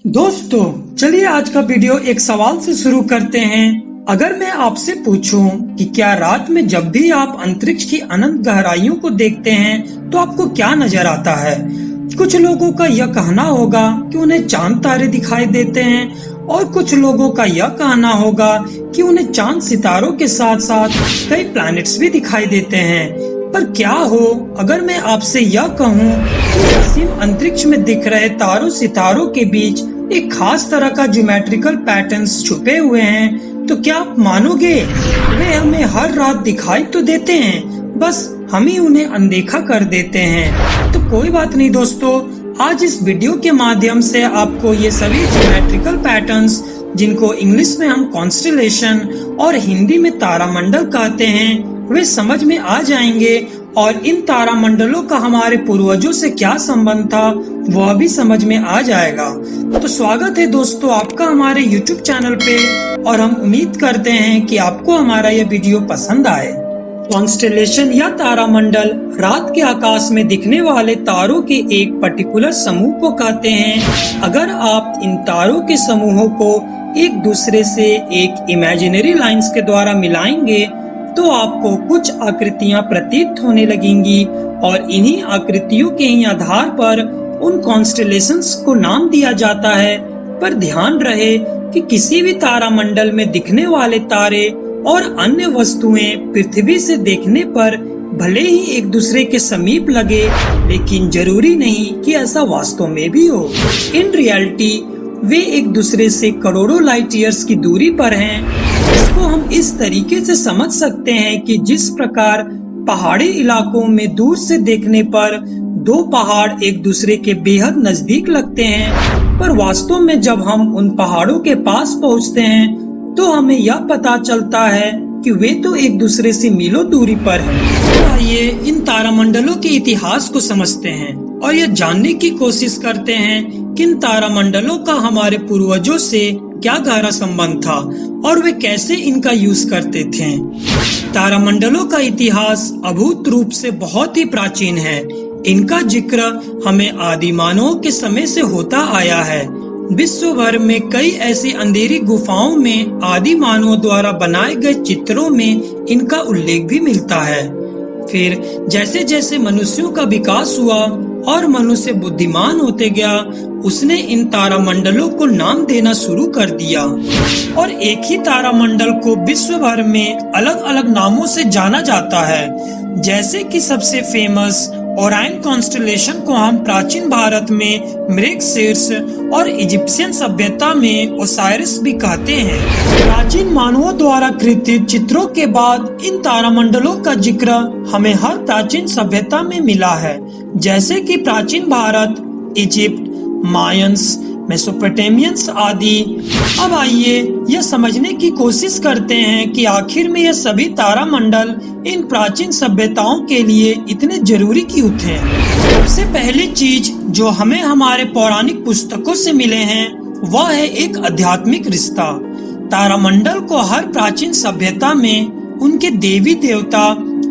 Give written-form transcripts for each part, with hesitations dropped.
दोस्तों चलिए आज का वीडियो एक सवाल से शुरू करते हैं। अगर मैं आपसे पूछूं कि क्या रात में जब भी आप अंतरिक्ष की अनंत गहराइयों को देखते हैं तो आपको क्या नजर आता है? कुछ लोगों का यह कहना होगा कि उन्हें चांद तारे दिखाई देते हैं और कुछ लोगों का यह कहना होगा कि उन्हें चांद सितारों के साथ साथ कई प्लैनेट्स भी दिखाई देते हैं। पर क्या हो अगर मैं आपसे यह कहूँ कि असीम अंतरिक्ष में दिख रहे तारों सितारों के बीच एक खास तरह का ज्योमेट्रिकल पैटर्न्स छुपे हुए हैं, तो क्या आप मानोगे? वे हमें हर रात दिखाई तो देते हैं, बस हम ही उन्हें अनदेखा कर देते हैं। तो कोई बात नहीं दोस्तों, आज इस वीडियो के माध्यम से आपको ये सभी ज्योमेट्रिकल पैटर्न्स, जिनको इंग्लिश में हम कॉन्स्टेलेशन और हिंदी में तारामंडल कहते हैं, वे समझ में आ जाएंगे और इन तारामंडलों का हमारे पूर्वजों से क्या संबंध था वह भी समझ में आ जाएगा। तो स्वागत है दोस्तों आपका हमारे YouTube चैनल पे और हम उम्मीद करते हैं कि आपको हमारा यह वीडियो पसंद आए। कॉन्स्टेलेशन या तारामंडल रात के आकाश में दिखने वाले तारों के एक पर्टिकुलर समूह को कहते हैं। अगर आप इन तारों के समूहों को एक दूसरे से एक इमेजिनरी लाइंस के द्वारा मिलाएंगे तो आपको कुछ आकृतियां प्रतीत होने लगेंगी और इन्हीं आकृतियों के ही आधार पर उन कॉन्स्टेलेशंस को नाम दिया जाता है। पर ध्यान रहे कि किसी भी तारामंडल में दिखने वाले तारे और अन्य वस्तुएं पृथ्वी से देखने पर भले ही एक दूसरे के समीप लगे, लेकिन जरूरी नहीं कि ऐसा वास्तव में भी हो। इन रियलिटी वे एक दूसरे से करोड़ों लाइट ईयर्स की दूरी पर हैं। इसको हम इस तरीके से समझ सकते हैं कि जिस प्रकार पहाड़ी इलाकों में दूर से देखने पर दो पहाड़ एक दूसरे के बेहद नजदीक लगते हैं, पर वास्तव में जब हम उन पहाड़ों के पास पहुंचते हैं तो हमें यह पता चलता है कि वे तो एक दूसरे से मीलों दूरी पर हैं। तो आइए इन तारामंडलों के इतिहास को समझते हैं और यह जानने की कोशिश करते हैं कि इन तारामंडलों का हमारे पूर्वजों से क्या गहरा संबंध था और वे कैसे इनका यूज करते थे। तारामंडलों का इतिहास अभूत रूप से बहुत ही प्राचीन है। इनका जिक्र हमें आदि मानवों के समय से होता आया है। विश्व भर में कई ऐसी अंधेरी गुफाओं में आदि मानवों द्वारा बनाए गए चित्रों में इनका उल्लेख भी मिलता है। फिर जैसे जैसे मनुष्यों का विकास हुआ और मनुष्य बुद्धिमान होते गया, उसने इन तारामंडलों को नाम देना शुरू कर दिया और एक ही तारामंडल को विश्व भर में अलग अलग नामों से जाना जाता है। जैसे कि सबसे फेमस ओरायन कॉन्स्टेलेशन को हम प्राचीन भारत में मृगशीर्ष और इजिप्शियन सभ्यता में ओसाइरिस भी कहते हैं। प्राचीन मानवों द्वारा कृतित चित्रों के बाद इन तारामंडलों का जिक्र हमें हर प्राचीन सभ्यता में मिला है, जैसे कि प्राचीन भारत, इजिप्ट, मायंस, मेसोपोटामियंस आदि। अब आइए यह समझने की कोशिश करते हैं कि आखिर में यह सभी तारामंडल इन प्राचीन सभ्यताओं के लिए इतने जरूरी क्यों थे। सबसे पहली चीज जो हमें हमारे पौराणिक पुस्तकों से मिले हैं वह है एक आध्यात्मिक रिश्ता। तारामंडल को हर प्राचीन सभ्यता में उनके देवी देवता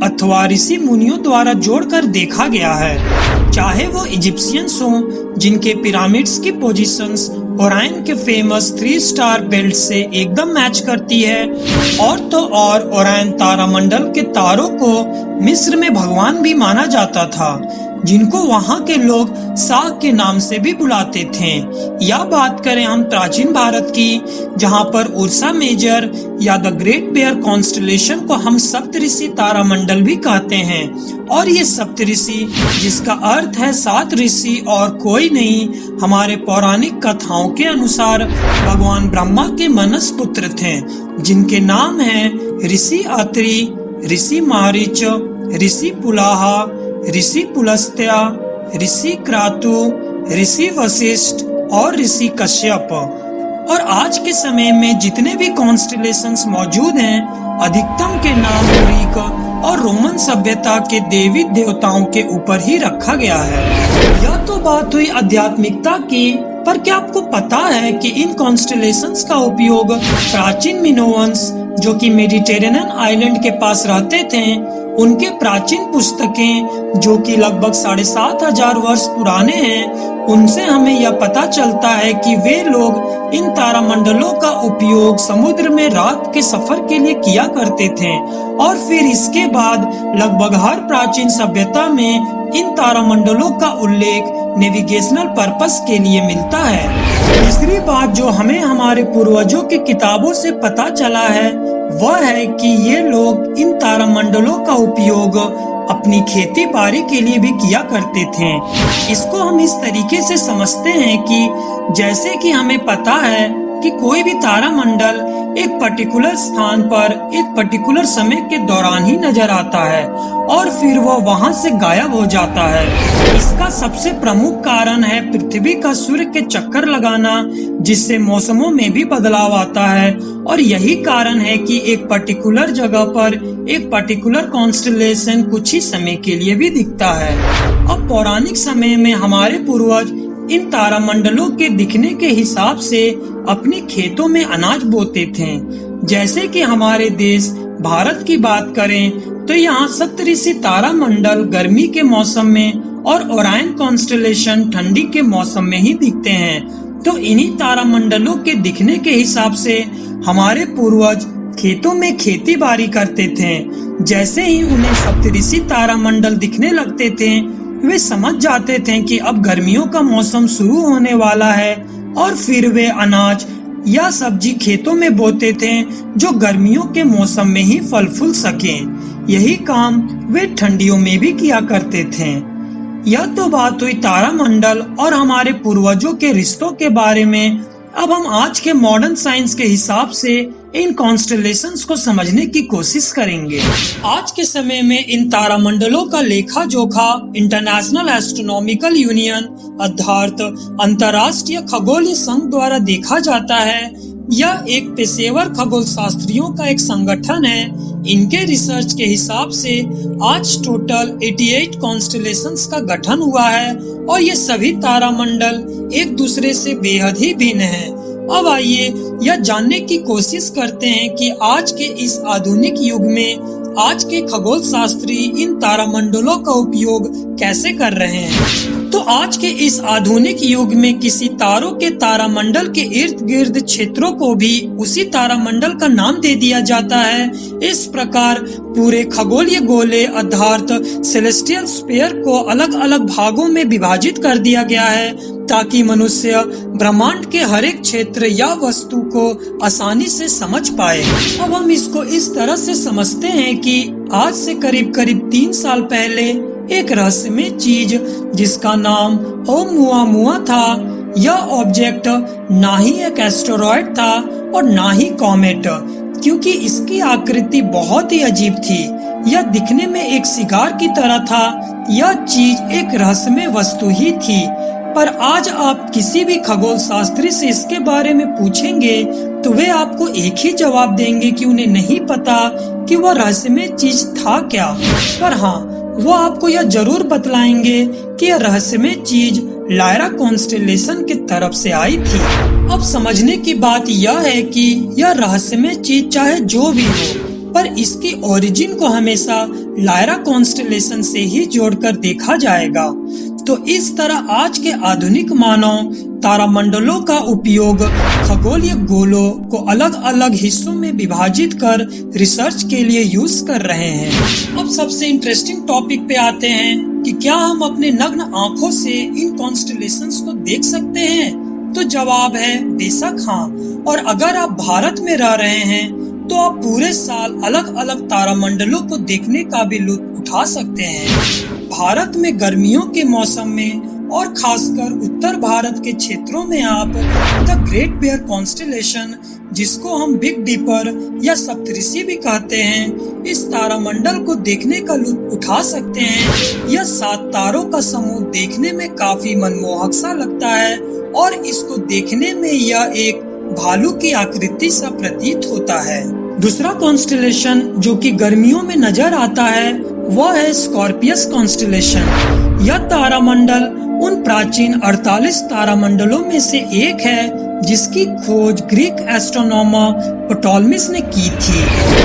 अथवा ऋषि मुनियों द्वारा जोड़कर देखा गया है। चाहे वो इजिप्शियंस हों जिनके पिरामिड्स की पोजीशंस ओरायन के फेमस 3 स्टार बेल्ट से एकदम मैच करती है, और तो और ओरायन तारामंडल के तारों को मिस्र में भगवान भी माना जाता था, जिनको वहाँ के लोग साह के नाम से भी बुलाते थे। या बात करें हम प्राचीन भारत की, जहाँ पर उर्सा मेजर या द ग्रेट बेयर कॉन्स्टेलेशन को हम सप्तऋषि तारामंडल भी कहते हैं। और ये सप्तऋषि, जिसका अर्थ है 7 ऋषि और कोई नहीं, हमारे पौराणिक कथाओं के अनुसार भगवान ब्रह्मा के मनस पुत्र थे, जिनके नाम हैं ऋषि अत्रि, ऋषि मारीच, ऋषि पुलाहा, ऋषि पुलस्त्य, ऋषि क्रातु, ऋषि वशिष्ठ और ऋषि कश्यप। और आज के समय में जितने भी कॉन्स्टेलेशंस मौजूद हैं, अधिकतम के नाम ग्रीक और रोमन सभ्यता के देवी देवताओं के ऊपर ही रखा गया है। यह तो बात हुई आध्यात्मिकता की, पर क्या आपको पता है कि इन कॉन्स्टेलेशंस का उपयोग प्राचीन मिनोअन्स जो कि मेडिटेरेनियन आइलैंड के पास रहते थे, उनके प्राचीन पुस्तकें जो कि लगभग 7500 वर्ष पुराने हैं, उनसे हमें यह पता चलता है कि वे लोग इन तारामंडलों का उपयोग समुद्र में रात के सफर के लिए किया करते थे। और फिर इसके बाद लगभग हर प्राचीन सभ्यता में इन तारामंडलों का उल्लेख नेविगेशनल पर्पस के लिए मिलता है। तीसरी बात जो हमें हमारे पूर्वजों की किताबों से पता चला है, वह है कि ये लोग इन तारामंडलों का उपयोग अपनी खेती बाड़ी के लिए भी किया करते थे। इसको हम इस तरीके से समझते हैं कि जैसे कि हमें पता है कि कोई भी तारामंडल एक पर्टिकुलर स्थान पर एक पर्टिकुलर समय के दौरान ही नजर आता है और फिर वो वहां से गायब हो जाता है। इसका सबसे प्रमुख कारण है पृथ्वी का सूर्य के चक्कर लगाना, जिससे मौसमों में भी बदलाव आता है। और यही कारण है कि एक पर्टिकुलर जगह पर एक पर्टिकुलर कॉन्स्टेलेशन कुछ ही समय के लिए भी दिखता है। अब पौराणिक समय में हमारे पूर्वज इन तारामंडलों के दिखने के हिसाब से अपने खेतों में अनाज बोते थे। जैसे कि हमारे देश भारत की बात करें तो यहाँ सप्तऋषि तारामंडल गर्मी के मौसम में और ओरायन कॉन्स्टेलेशन ठंडी के मौसम में ही दिखते हैं। तो इन्हीं तारामंडलों के दिखने के हिसाब से हमारे पूर्वज खेतों में खेती बाड़ी करते थे। जैसे ही उन्हें सप्तऋषि तारामंडल दिखने लगते थे, वे समझ जाते थे कि अब गर्मियों का मौसम शुरू होने वाला है और फिर वे अनाज या सब्जी खेतों में बोते थे जो गर्मियों के मौसम में ही फल फूल सकें। यही काम वे ठंडियों में भी किया करते थे। यह तो बात हुई तारामंडल और हमारे पूर्वजों के रिश्तों के बारे में। अब हम आज के मॉडर्न साइंस के हिसाब से इन कॉन्स्टेलेशंस को समझने की कोशिश करेंगे। आज के समय में इन तारामंडलों का लेखा जोखा इंटरनेशनल एस्ट्रोनॉमिकल यूनियन अर्थात अंतर्राष्ट्रीय खगोलीय संघ द्वारा देखा जाता है। यह एक पेशेवर खगोल शास्त्रियों का एक संगठन है। इनके रिसर्च के हिसाब से आज टोटल 88 कॉन्स्टेलेशंस का गठन हुआ है और ये सभी तारामंडल एक दूसरे से बेहद ही भिन्न हैं। अब आइए यह जानने की कोशिश करते हैं कि आज के इस आधुनिक युग में आज के खगोल शास्त्री इन तारामंडलों का उपयोग कैसे कर रहे हैं। तो आज के इस आधुनिक युग में किसी तारों के तारामंडल के इर्द गिर्द क्षेत्रों को भी उसी तारामंडल का नाम दे दिया जाता है। इस प्रकार पूरे खगोलीय गोले अर्थात सेलेस्टियल स्फीयर को अलग अलग भागों में विभाजित कर दिया गया है ताकि मनुष्य ब्रह्मांड के हर एक क्षेत्र या वस्तु को आसानी से समझ पाए। अब हम इसको इस तरह से समझते हैं कि आज से करीब 3 साल पहले एक रहस्यमय चीज जिसका नाम ओमुआमुआ था, यह ऑब्जेक्ट ना ही एक एस्टेरॉयड था और ना ही कॉमेट, क्योंकि इसकी आकृति बहुत ही अजीब थी। यह दिखने में एक सिगार की तरह था। यह चीज एक रहस्यमय वस्तु ही थी। पर आज आप किसी भी खगोल शास्त्री से इसके बारे में पूछेंगे तो वे आपको एक ही जवाब देंगे कि उन्हें नहीं पता कि वह रहस्यमय चीज था क्या। पर हाँ, वो आपको यह जरूर बतलाएंगे कि यह रहस्यमय चीज लायरा कॉन्स्टेलेशन की तरफ से आई थी। अब समझने की बात यह है कि यह रहस्यमय चीज चाहे जो भी हो, पर इसकी ओरिजिन को हमेशा लायरा कॉन्स्टेलेशन से ही जोड़कर देखा जाएगा। तो इस तरह आज के आधुनिक मानव तारामंडलों का उपयोग खगोलीय गोलों को अलग अलग हिस्सों में विभाजित कर रिसर्च के लिए यूज कर रहे हैं। अब सबसे इंटरेस्टिंग टॉपिक पे आते हैं कि क्या हम अपने नग्न आंखों से इन कॉन्स्टेलेशंस को देख सकते हैं। तो जवाब है बेशक हाँ। और अगर आप भारत में रह रहे हैं तो आप पूरे साल अलग अलग तारामंडलों को देखने का भी लुत्फ उठा सकते हैं। भारत में गर्मियों के मौसम में और खासकर उत्तर भारत के क्षेत्रों में आप द ग्रेट बियर कॉन्स्टेलेशन, जिसको हम बिग डीपर या सप्तऋषि भी कहते हैं, इस तारामंडल को देखने का लुत्फ उठा सकते हैं। यह 7 तारों का समूह देखने में काफी मनमोहक सा लगता है और इसको देखने में यह एक भालू की आकृति सा प्रतीत होता है। दूसरा कॉन्स्टेलेशन जो कि गर्मियों में नजर आता है वह है स्कॉर्पियस कॉन्स्टेलेशन। यह तारामंडल उन प्राचीन 48 तारामंडलों में से एक है जिसकी खोज ग्रीक एस्ट्रोनॉमर प्टोलेमस ने की थी।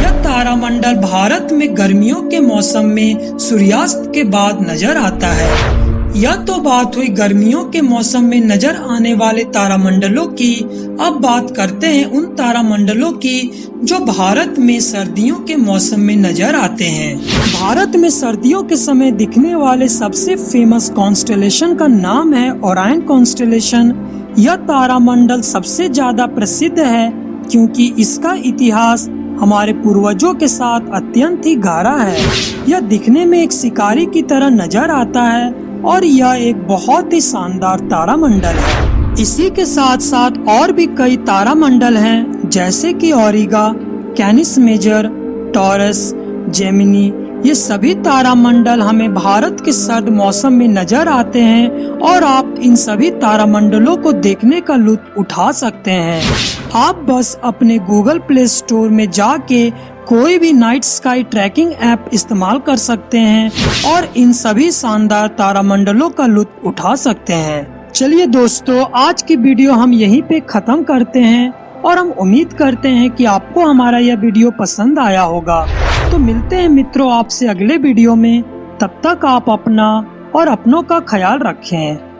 यह तारामंडल भारत में गर्मियों के मौसम में सूर्यास्त के बाद नजर आता है। यह तो बात हुई गर्मियों के मौसम में नजर आने वाले तारामंडलों की। अब बात करते हैं उन तारामंडलों की जो भारत में सर्दियों के मौसम में नजर आते हैं। भारत में सर्दियों के समय दिखने वाले सबसे फेमस कॉन्स्टेलेशन का नाम है ओरायन कॉन्स्टेलेशन। यह तारामंडल सबसे ज्यादा प्रसिद्ध है क्योंकि इसका इतिहास हमारे पूर्वजों के साथ अत्यंत ही गहरा है। यह दिखने में एक शिकारी की तरह नजर आता है और यह एक बहुत ही शानदार तारामंडल है। इसी के साथ साथ और भी कई तारामंडल हैं जैसे कि ओरिगा, कैनिस मेजर, टॉरस, जेमिनी। ये सभी तारामंडल हमें भारत के सर्द मौसम में नजर आते हैं और आप इन सभी तारामंडलों को देखने का लुत्फ उठा सकते हैं। आप बस अपने गूगल प्ले स्टोर में जाके कोई भी नाइट स्काई ट्रैकिंग ऐप इस्तेमाल कर सकते हैं और इन सभी शानदार तारामंडलों का लुत्फ उठा सकते हैं। चलिए दोस्तों, आज की वीडियो हम यहीं पे खत्म करते हैं और हम उम्मीद करते हैं कि आपको हमारा यह वीडियो पसंद आया होगा। तो मिलते हैं मित्रों आपसे अगले वीडियो में। तब तक आप अपना और अपनों का ख्याल रखें।